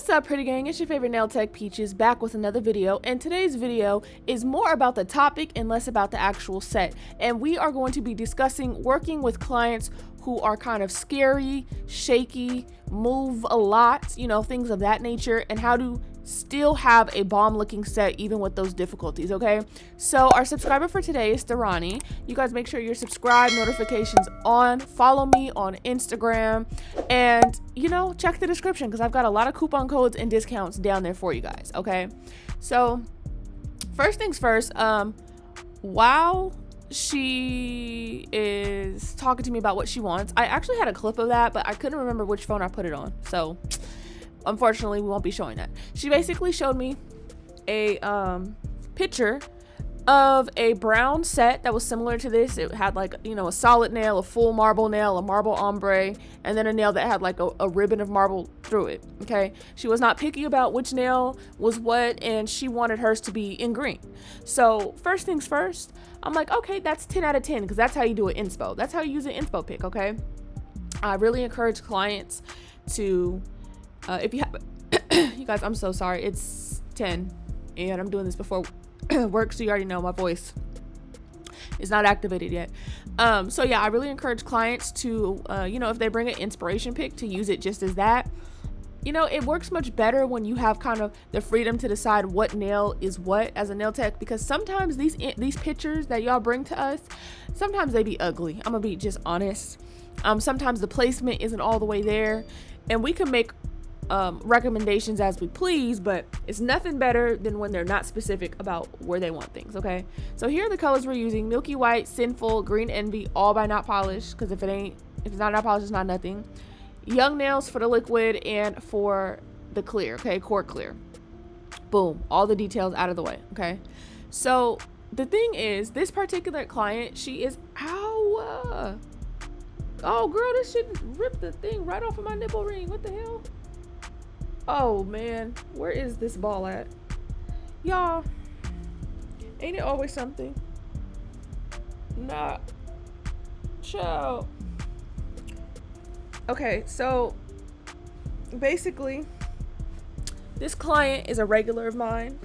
What's up, pretty gang? It's your favorite nail tech Peaches back with another video, and today's video is more about the topic and less about the actual set. And we are going to be discussing working with clients who are kind of scary, shaky, move a lot, you know, things of that nature, and how to still have a bomb looking set even with those difficulties. Okay, so our subscriber for today is Tharani. You guys make sure you're subscribed, notifications on, follow me on Instagram, and you know, check the description because I've got a lot of coupon codes and discounts down there for you guys. Okay, so first things first, while she is talking to me about what she wants, I actually had a clip of that, but I couldn't remember which phone I put it on, so unfortunately we won't be showing that. She basically showed me a picture of a brown set that was similar to this. It had, like, you know, a solid nail, a full marble nail, a marble ombre, and then a nail that had like a ribbon of marble through it. Okay, she was not picky about which nail was what, and she wanted hers to be in green. So first things first, I'm like, okay, that's 10 out of 10 because that's how you do an inspo. That's how you use an inspo pick. Okay, I really encourage clients to if you have you guys, I'm so sorry, it's 10 and I'm doing this before work, so you already know my voice is not activated yet. So yeah, I really encourage clients to you know, if they bring an inspiration pick, to use it just as that. You know, it works much better when you have kind of the freedom to decide what nail is what as a nail tech, because sometimes these pictures that y'all bring to us, sometimes they be ugly. I'm gonna be just honest. Sometimes the placement isn't all the way there, and we can make recommendations as we please, but it's nothing better than when they're not specific about where they want things. Okay, so here are the colors we're using: Milky White, Sinful, Green Envy, all by Not Polished, because if it's not Not Polished, it's not nothing. Young Nails for the liquid and for the clear. Okay, Core Clear. Boom, all the details out of the way. Okay, so the thing is, this particular client, she is oh girl, this shit ripped the thing right off of my nipple ring. What the hell? Oh man, where is this ball at? Y'all, ain't it always something? Nah, chill. Okay, so basically this client is a regular of mine,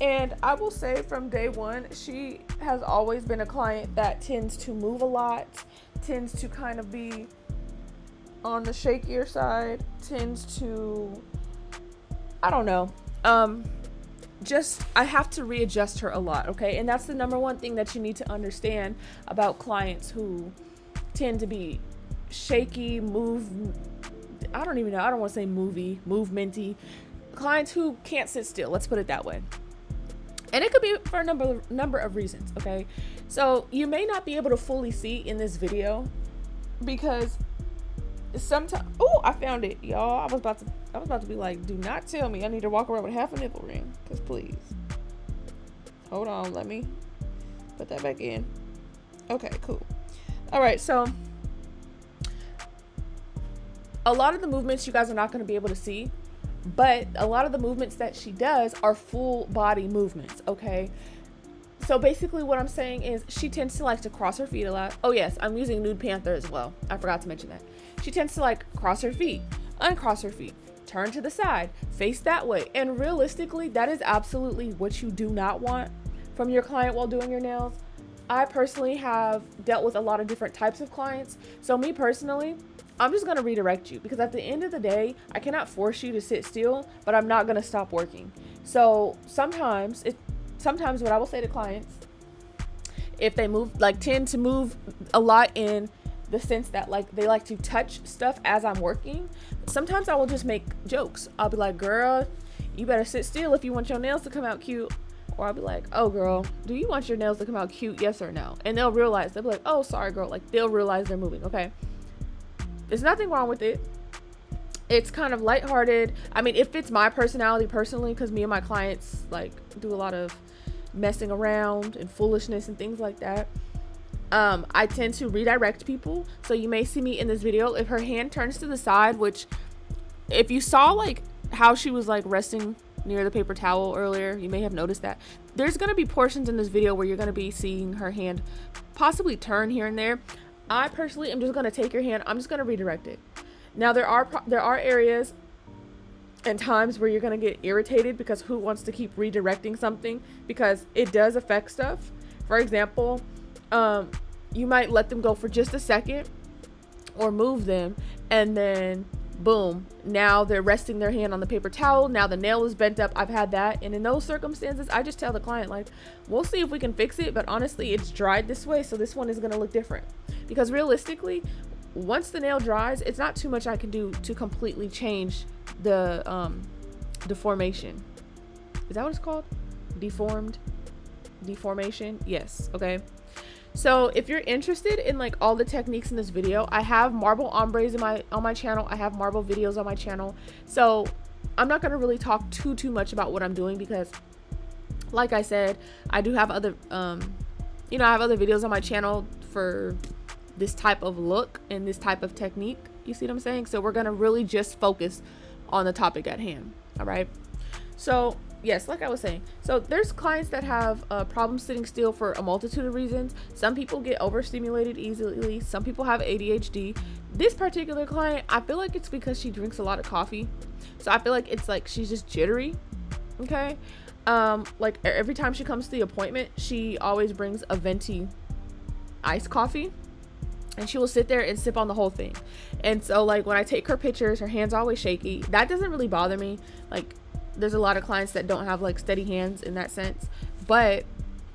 and I will say from day one, she has always been a client that tends to move a lot, tends to kind of be on the shakier side, tends to, I don't know, just, I have to readjust her a lot. Okay, and that's the number one thing that you need to understand about clients who tend to be shaky, I don't even know, I don't want to say movementy clients who can't sit still, let's put it that way. And it could be for a number of reasons. Okay, so you may not be able to fully see in this video because sometimes, oh, I found it, y'all. I was about to be like, do not tell me I need to walk around with half a nipple ring, because please. Hold on, let me put that back in. Okay, cool. All right, so a lot of the movements you guys are not going to be able to see, but a lot of the movements that she does are full body movements. Okay, so basically what I'm saying is she tends to like to cross her feet a lot. Oh yes, I'm using Nude Panther as well, I forgot to mention that. She tends to like cross her feet, uncross her feet, turn to the side, face that way, and realistically that is absolutely what you do not want from your client while doing your nails. I personally have dealt with a lot of different types of clients, so me personally, I'm just going to redirect you, because at the end of the day, I cannot force you to sit still, but I'm not going to stop working. So sometimes what I will say to clients, if they tend to move a lot in the sense that like they like to touch stuff as I'm working, sometimes I will just make jokes. I'll be like, girl, you better sit still if you want your nails to come out cute. Or I'll be like, oh girl, do you want your nails to come out cute, yes or no? And they'll realize, they'll be like, oh sorry girl, like they'll realize they're moving. Okay, there's nothing wrong with it. It's kind of lighthearted. I mean, it fits my personality personally, because me and my clients like do a lot of messing around and foolishness and things like that. I tend to redirect people, so you may see me in this video if her hand turns to the side, which if you saw like how she was like resting near the paper towel earlier, you may have noticed that there's going to be portions in this video where you're going to be seeing her hand possibly turn here and there. I personally am just going to take your hand, I'm just going to redirect it. Now there are areas and times where you're going to get irritated because who wants to keep redirecting something, because it does affect stuff. For example, you might let them go for just a second or move them, and then boom, now they're resting their hand on the paper towel. Now the nail is bent up. I've had that. And in those circumstances, I just tell the client, like, we'll see if we can fix it, but honestly, it's dried this way, so this one is going to look different. Because realistically, once the nail dries, it's not too much I can do to completely change the deformation. Is that what it's called? Deformation? Yes. Okay. So if you're interested in like all the techniques in this video, I have marble ombres on my channel. I have marble videos on my channel. So I'm not going to really talk too much about what I'm doing, because like I said, I do have other I have other videos on my channel for this type of look and this type of technique. You see what I'm saying? So we're going to really just focus on the topic at hand. All right. So yes, like I was saying, so there's clients that have problems sitting still for a multitude of reasons. Some people get overstimulated easily. Some people have ADHD. This particular client, I feel like it's because she drinks a lot of coffee. So I feel like it's like she's just jittery. Okay. Like every time she comes to the appointment, she always brings a venti iced coffee, and she will sit there and sip on the whole thing. And so like when I take her pictures, her hands are always shaky. That doesn't really bother me. Like, there's a lot of clients that don't have like steady hands in that sense, but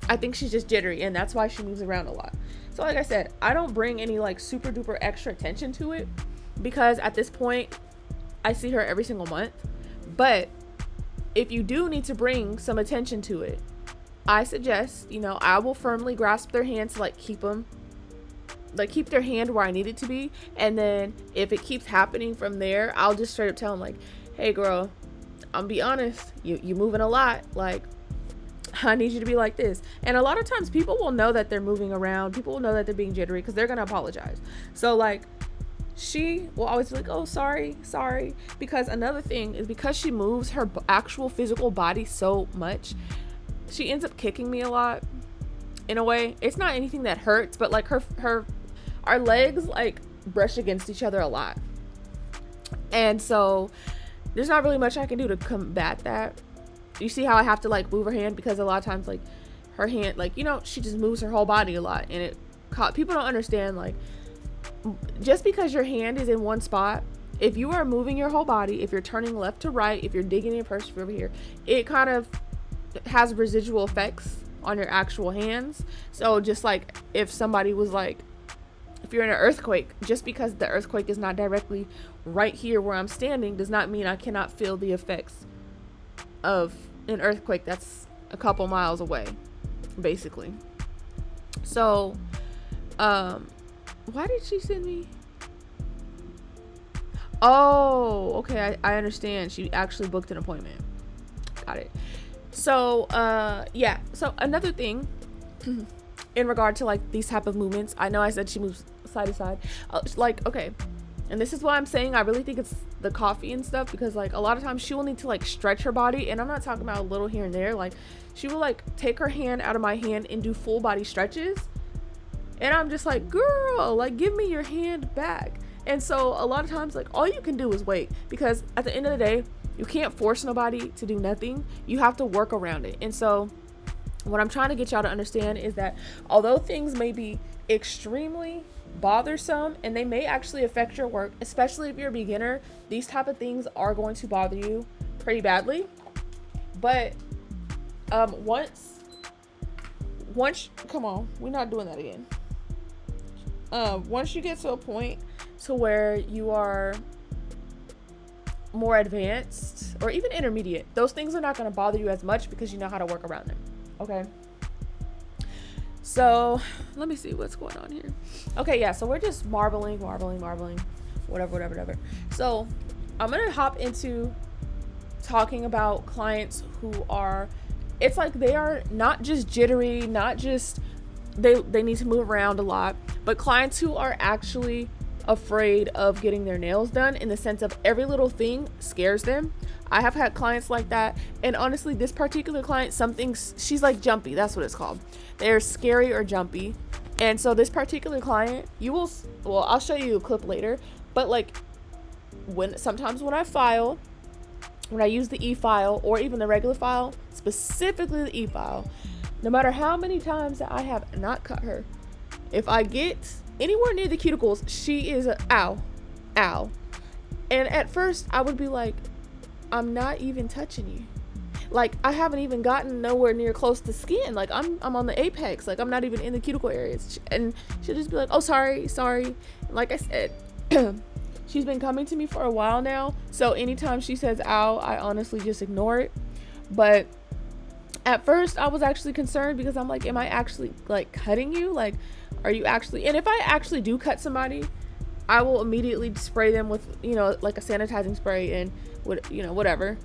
I think she's just jittery, and that's why she moves around a lot. So like I said, I don't bring any like super duper extra attention to it, because at this point I see her every single month. But if you do need to bring some attention to it, I suggest, I will firmly grasp their hands to like keep their hand where I need it to be. And then if it keeps happening from there, I'll just straight up tell them like, hey girl, I'm be honest, you moving a lot, like I need you to be like this. And a lot of times people will know that they're moving around, people will know that they're being jittery, because they're gonna apologize. So like she will always be like, oh sorry, because another thing is, because she moves her actual physical body so much, she ends up kicking me a lot. In a way, it's not anything that hurts, but like our legs like brush against each other a lot, and so there's not really much I can do to combat that. You see how I have to like move her hand, because a lot of times like her hand, like, she just moves her whole body a lot, and people don't understand, like, just because your hand is in one spot, if you are moving your whole body, if you're turning left to right, if you're digging in purse over here, it kind of has residual effects on your actual hands. So just like if somebody was like, if you're in an earthquake, just because the earthquake is not directly right here where I'm standing does not mean I cannot feel the effects of an earthquake that's a couple miles away, basically. So why did she send me? Oh, okay, I understand. She actually booked an appointment. Got it. So yeah, so another thing in regard to like these type of movements, I know I said she moves side to side, like, okay, and this is why I'm saying I really think it's the coffee and stuff, because like a lot of times she will need to like stretch her body, and I'm not talking about a little here and there, like she will like take her hand out of my hand and do full body stretches, and I'm just like, girl, like give me your hand back. And so a lot of times like all you can do is wait, because at the end of the day, you can't force nobody to do nothing. You have to work around it. And so what I'm trying to get y'all to understand is that although things may be extremely bothersome and they may actually affect your work, especially if you're a beginner, these type of things are going to bother you pretty badly. But once come on, we're not doing that again. Once you get to a point to where you are more advanced or even intermediate, those things are not going to bother you as much, because you know how to work around them. Okay, so let me see what's going on here. Okay, yeah, so we're just marbling, whatever. So I'm gonna hop into talking about clients who are, it's like they are not just jittery, not just they need to move around a lot, but clients who are actually afraid of getting their nails done, in the sense of every little thing scares them. I have had clients like that, and honestly, this particular client, she's like jumpy, that's what it's called. They're scary or jumpy. And so this particular client, I'll show you a clip later, but like sometimes when I file, when I use the e-file or even the regular file, specifically the e-file, no matter how many times that I have not cut her, if I get anywhere near the cuticles, she is ow. And at first I would be like, I'm not even touching you. Like, I haven't even gotten nowhere near close to skin. Like, I'm on the apex. Like, I'm not even in the cuticle areas. And she'll just be like, oh, sorry. And like I said, she's been coming to me for a while now. So anytime she says ow, I honestly just ignore it. But at first I was actually concerned because I'm like, am I actually like cutting you? Like, are you actually? And if I actually do cut somebody, I will immediately spray them with, like a sanitizing spray and whatever.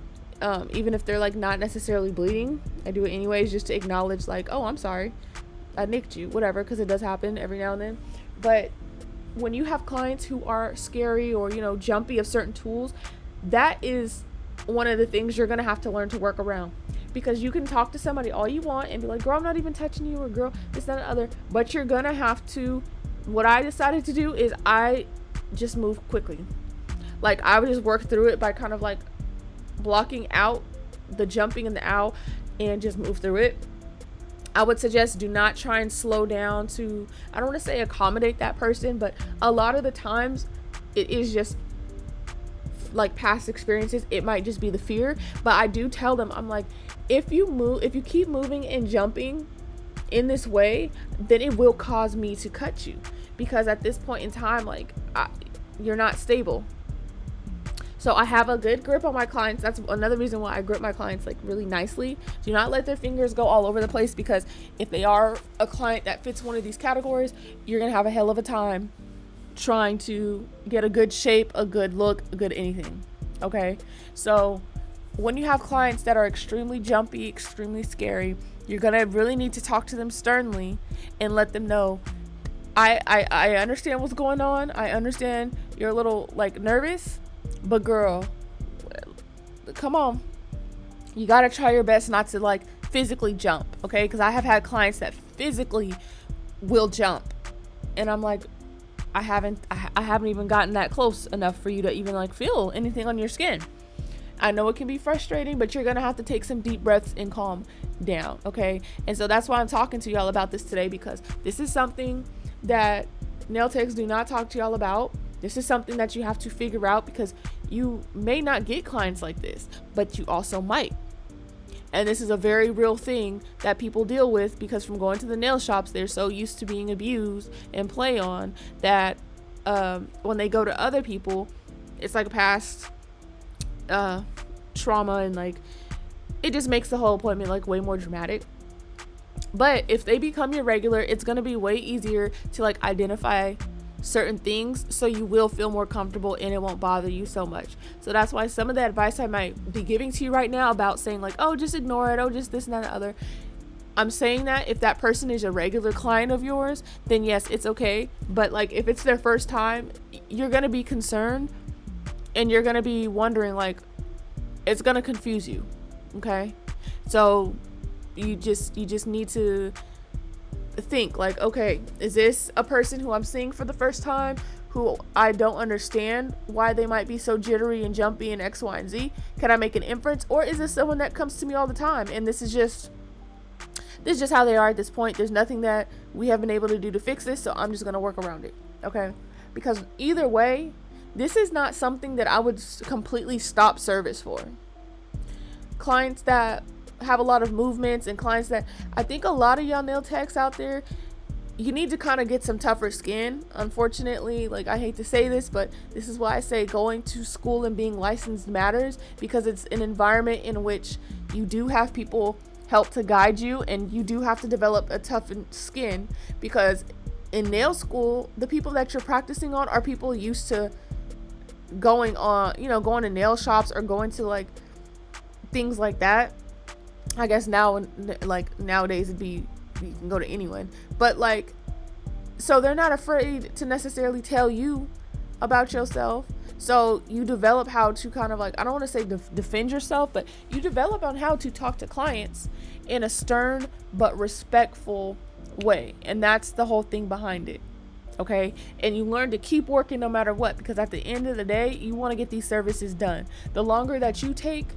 Even if they're like not necessarily bleeding, I do it anyways just to acknowledge like, oh, I'm sorry, I nicked you, whatever, because it does happen every now and then. But when you have clients who are scary or jumpy of certain tools, that is one of the things you're gonna have to learn to work around, because you can talk to somebody all you want and be like, girl, I'm not even touching you, or girl, this, that, and other, but you're gonna have to. What I decided to do is I just move quickly. Like, I would just work through it by kind of like blocking out the jumping and the ow and just move through it. I would suggest do not try and slow down to, I don't want to say accommodate that person, but a lot of the times it is just like past experiences. It might just be the fear, but I do tell them, I'm like, if you keep moving and jumping in this way, then it will cause me to cut you, because at this point in time, like, you're not stable. So I have a good grip on my clients. That's another reason why I grip my clients like really nicely. Do not let their fingers go all over the place, because if they are a client that fits one of these categories, you're gonna have a hell of a time trying to get a good shape, a good look, a good anything. Okay, so when you have clients that are extremely jumpy, extremely scary, you're gonna really need to talk to them sternly and let them know, I understand what's going on. I understand you're a little like nervous, but girl, come on. You gotta try your best not to like physically jump, okay? Because I have had clients that physically will jump, and I'm like, I haven't even gotten that close enough for you to even like feel anything on your skin. I know it can be frustrating, but you're gonna have to take some deep breaths and calm down, okay? And so that's why I'm talking to y'all about this today, because this is something that nail techs do not talk to y'all about. This is something that you have to figure out, because you may not get clients like this, but you also might. And this is a very real thing that people deal with, because from going to the nail shops, they're so used to being abused and play on that when they go to other people, it's like a past trauma, and like it just makes the whole appointment like way more dramatic. But if they become your regular, it's going to be way easier to like identify certain things, so you will feel more comfortable and it won't bother you so much. So that's why some of the advice I might be giving to you right now about saying like, oh, just ignore it, oh, just this and that and the other, I'm saying that if that person is a regular client of yours, then yes, it's okay. But like if it's their first time, you're going to be concerned and you're going to be wondering, like, it's going to confuse you. Okay, so you just need to think like, okay, is this a person who I'm seeing for the first time, who I don't understand why they might be so jittery and jumpy and X, Y, and Z? Can I make an inference? Or is this someone that comes to me all the time and this is just how they are at this point? There's nothing that we have been able to do to fix this, so I'm just gonna work around it. Okay, because either way, this is not something that I would completely stop service for. Clients that have a lot of movements, and clients that, I think a lot of y'all nail techs out there, you need to kind of get some tougher skin. Unfortunately, like, I hate to say this, but this is why I say going to school and being licensed matters, because it's an environment in which you do have people help to guide you, and you do have to develop a toughened skin, because in nail school, the people that you're practicing on are people used to going to nail shops or going to like things like that. I guess now, like nowadays, it'd be, you can go to anyone, but like, so they're not afraid to necessarily tell you about yourself. So you develop how to kind of like, I don't want to say defend yourself, but you develop on how to talk to clients in a stern but respectful way. And that's the whole thing behind it. okay? And you learn to keep working no matter what, because at the end of the day, you want to get these services done. The longer that you take,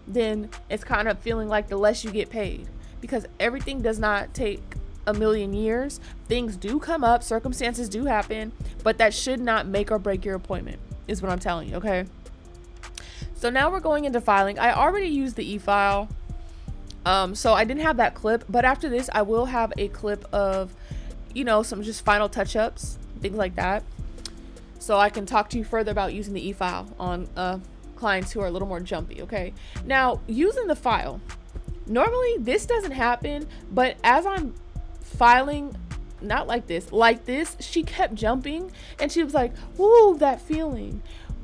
then it's kind of feeling like the less you get paid, because everything does not take a million years. Things do come up, circumstances do happen, but that should not make or break your appointment, is what I'm telling you, okay? So now we're going into filing. I already used the e-file, so I didn't have that clip, but after this I will have a clip of, you know, some just final touch-ups, things like that, so I can talk to you further about using the e-file on clients who are a little more jumpy, okay? Now, using the file, normally this doesn't happen, but as I'm filing, not like this, she kept jumping, and she was like, "Woo, that feeling,"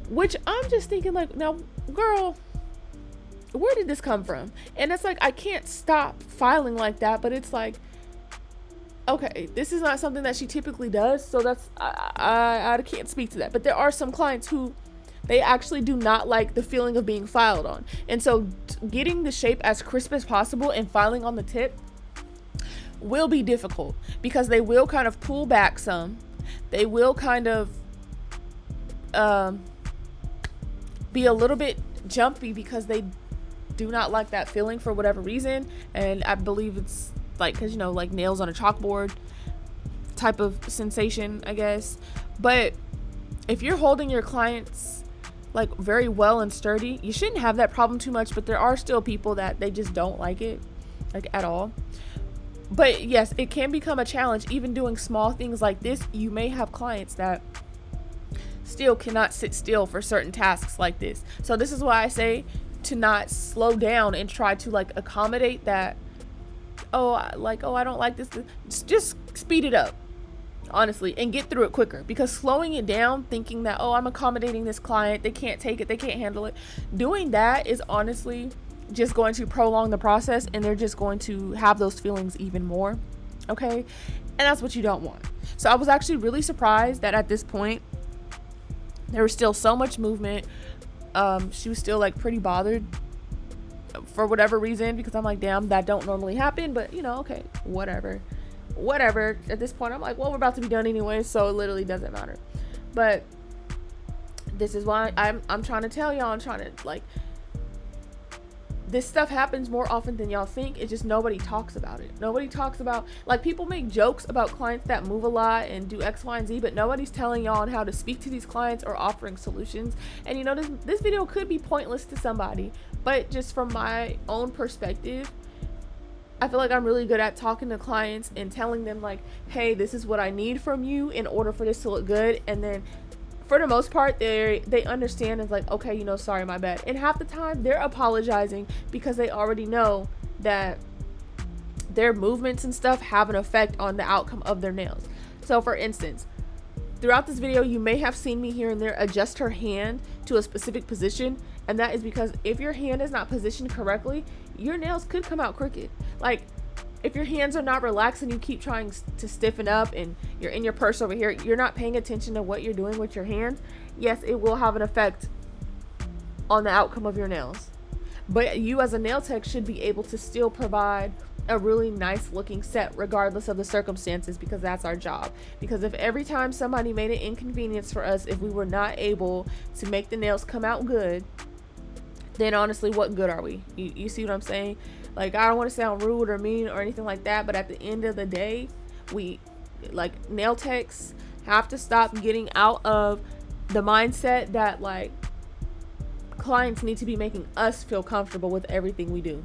which I'm just thinking like, now, girl, where did this come from? And it's like, I can't stop filing like that, but it's like, okay, this is not something that she typically does, so that's, I can't speak to that. But there are some clients who, they actually do not like the feeling of being filed on, and so getting the shape as crisp as possible and filing on the tip will be difficult, because they will kind of pull back some, they will kind of be a little bit jumpy because they do not like that feeling for whatever reason. And I believe it's like, because, you know, like nails on a chalkboard type of sensation, I guess. But if you're holding your clients like very well and sturdy, you shouldn't have that problem too much. But there are still people that they just don't like it, like, at all. But yes, it can become a challenge even doing small things like this. You may have clients that still cannot sit still for certain tasks like this. So this is why I say to not slow down and try to like accommodate that. Oh, I don't like this. Just speed it up, honestly, and get through it quicker, because slowing it down thinking that, oh, I'm accommodating this client, they can't take it, they can't handle it, doing that is honestly just going to prolong the process, and they're just going to have those feelings even more, okay? And that's what you don't want. So I was actually really surprised that at this point there was still so much movement. She was still like pretty bothered for whatever reason, because I'm like, damn, that don't normally happen, but you know, okay, whatever. At this point I'm like, well, we're about to be done anyway, so it literally doesn't matter. But this is why I'm trying to tell y'all, I'm trying to, like, this stuff happens more often than y'all think. It's just nobody talks about it. Nobody talks about, like, people make jokes about clients that move a lot and do X, Y, and Z, but nobody's telling y'all on how to speak to these clients or offering solutions. And you know, this video could be pointless to somebody, but just from my own perspective, I feel like I'm really good at talking to clients and telling them like, hey, this is what I need from you in order for this to look good. And then for the most part, they understand. It's like, okay, you know, sorry, my bad. And half the time they're apologizing because they already know that their movements and stuff have an effect on the outcome of their nails. So for instance, throughout this video, you may have seen me here and there adjust her hand to a specific position. And that is because if your hand is not positioned correctly, your nails could come out crooked. Like, if your hands are not relaxed and you keep trying to stiffen up and you're in your purse over here, you're not paying attention to what you're doing with your hands, yes, it will have an effect on the outcome of your nails. But you as a nail tech should be able to still provide a really nice looking set regardless of the circumstances, because that's our job. Because if every time somebody made an inconvenience for us, if we were not able to make the nails come out good, then honestly, what good are we? You see what I'm saying? Like, I don't want to sound rude or mean or anything like that, but at the end of the day, we, like, nail techs have to stop getting out of the mindset that, like, clients need to be making us feel comfortable with everything we do,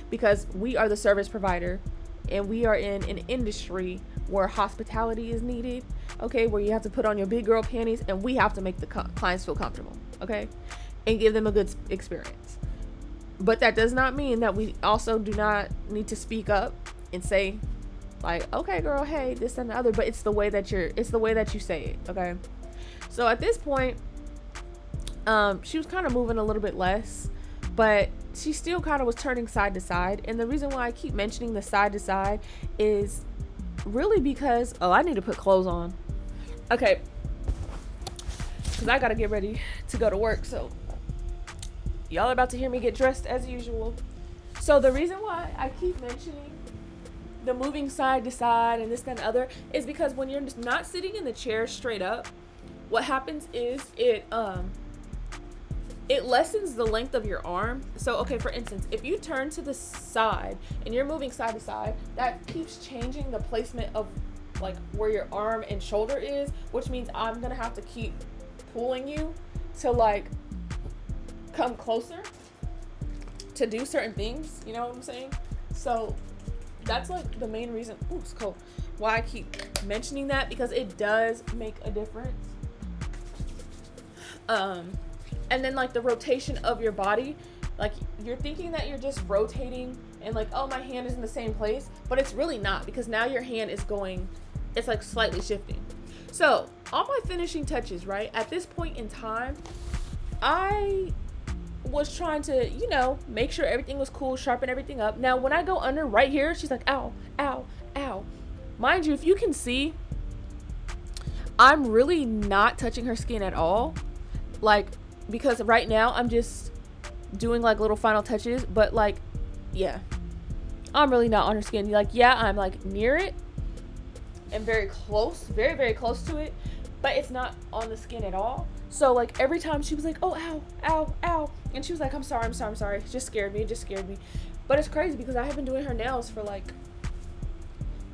because we are the service provider and we are in an industry where hospitality is needed, okay, where you have to put on your big girl panties and we have to make the clients feel comfortable, okay, and give them a good experience. But that does not mean that we also do not need to speak up and say, like, okay, girl, hey, this and the other, but it's the way that you say it, okay? So at this point, she was kind of moving a little bit less, but she still kind of was turning side to side. And the reason why I keep mentioning the side to side is really because, oh, I need to put clothes on. Okay, because I got to get ready to go to work, so y'all are about to hear me get dressed as usual. So the reason why I keep mentioning the moving side to side and this, that, and other is because when you're just not sitting in the chair straight up, what happens is it lessens the length of your arm. So, okay, for instance, if you turn to the side and you're moving side to side, that keeps changing the placement of like where your arm and shoulder is, which means I'm gonna have to keep pulling you to like come closer to do certain things, you know what I'm saying? So that's like the main reason, ooh, it's cold, why I keep mentioning that, because it does make a difference. And then like the rotation of your body, like you're thinking that you're just rotating and like, oh, my hand is in the same place, but it's really not, because now your hand is going, it's like slightly shifting. So all my finishing touches, right, at this point in time, I was trying to, you know, make sure everything was cool, sharpen everything up. Now when I go under right here, she's like, ow, ow, ow. Mind you, if you can see, I'm really not touching her skin at all, like, because right now I'm just doing like little final touches, but like, yeah, I'm really not on her skin. Like, yeah, I'm like near it and very close, very, very close to it, but it's not on the skin at all. So like every time she was like, oh, ow, ow, ow, and she was like, I'm sorry, it just scared me, But it's crazy because I have been doing her nails for like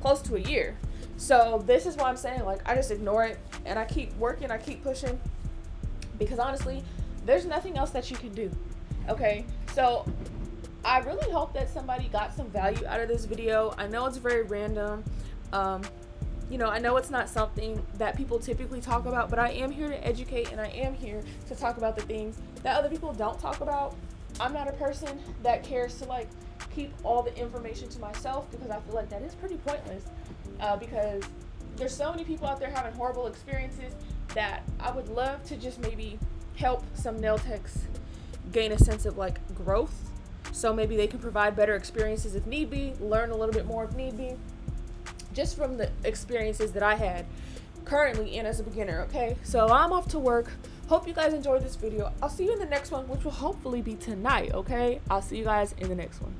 close to a year. So this is why I'm saying, like, I just ignore it and I keep working, I keep pushing, because honestly, there's nothing else that you can do. Okay, so I really hope that somebody got some value out of this video. I know it's very random. You know, I know it's not something that people typically talk about, but I am here to educate and I am here to talk about the things that other people don't talk about. I'm not a person that cares to like keep all the information to myself, because I feel like that is pretty pointless, because there's so many people out there having horrible experiences that I would love to just maybe help some nail techs gain a sense of like growth, so maybe they can provide better experiences if need be, learn a little bit more if need be, just from the experiences that I had currently and as a beginner. Okay, so I'm off to work. Hope you guys enjoyed this video. I'll see you in the next one, which will hopefully be tonight. Okay, I'll see you guys in the next one.